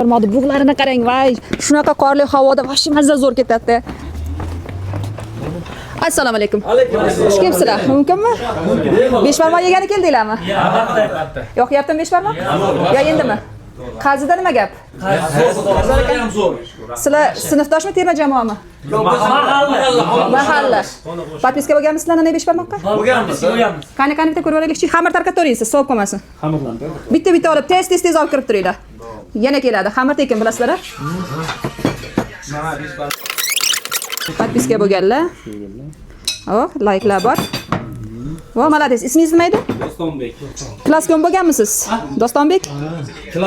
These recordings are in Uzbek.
Ko'rmadi, bug'larini qarang, voy. Shunaqa qorli havoda vashi mazza zo'r ketadi. Assalomu alaykum. Xush kelibsizlar. Mumkinmi? Beshbarmoq yegani keldinglarmi? Albatta. Yo'qyaptimi beshbarmoq? Yo endimi? Qazida nima gap? Sizlar sinfdoshmi, terma jamoami? Mahalla. Podpiska bo'lganmisizlar ana beshbarmoqqa? Bo'lganmiz. Qani bitta ko'rib olaylikchi. Xamir tarqataverasiz, sovib qolmasin. Xamirlandi. Bitta olib, tez olib kirib turinglar. Yana keladi. Xamir tekin bilasizlar-a? Podpiska bo'lganlar. Hop, layklar bor. Vo, malades. Ismingiz nima edi? Dostonbek. Klaskon bo'lganmisiz? Dostonbek?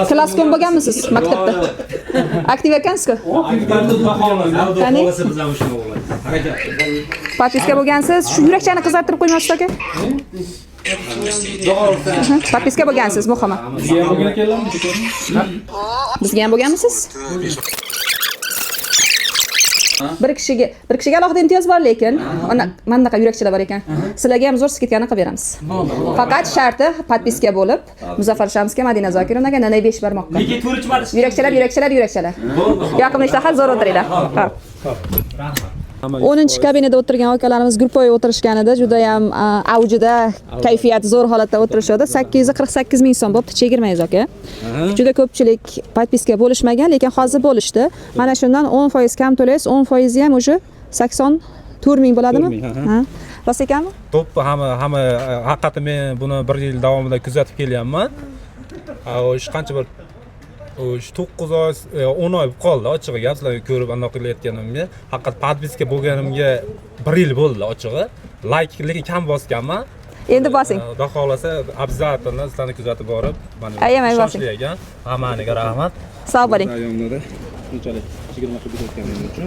Klaskon bo'lganmisiz maktabda? Aktiv ekansiz-ku? Qani? Podpiska bo'lgansiz. Shu yurakchani qizartirib qo'ymaysiz aka? Podpiska bo'lgansiz, muhimi. Bizga ham bo'lganmisiz? Bir kishiga alohida imtiyoz bor, lekin mana bunaqa yurakchilar bor ekan. Sizlarga ham zo'r skidkani qilib beramiz. Faqat sharti podpiska bo'lib, Muzaffar Shamsga, Madina Zokirovnaga, Nanay Beshbarmoqqa. Yurakchalar. Yoqimli ishtaha zo'r o'tiringlar. Xo'p. 10-chi kabinada o'tirgan akalarimiz gruppoy o'tirishganida juda ham avjida, kayfiyat zo'r holatda o'tirishadi. 848 ming so'm bo'pti, chegirmangiz aka. Juda ko'pchilik podpiska bo'lishmagan, lekin hozir bo'lishdi. Mana shundan 10% kam to'laysiz, 10% ham o'sha 84 ming bo'ladimi? Ha. Rost ekanmi? To'p hamma haqiqatda men buni 1 yil davomida kuzatib kelyapman. O'sha qancha bir 9 oy, 10 oy qoldi ochig'i gap sizlarga ko'rib anaqa qilayotganimga. Haqiqat podpiska bo'lganimga 1 yil bo'ldi ochig'i. Like lekin kam bosganman. Endi bosing. Xudo xolasa обязательно sizlarni kuzatib borib, mana Ayamay bosing. Hammaga rahmat. Sog' bo'ling. Rayonlarda shunchalik 20 yil o'tganim uchun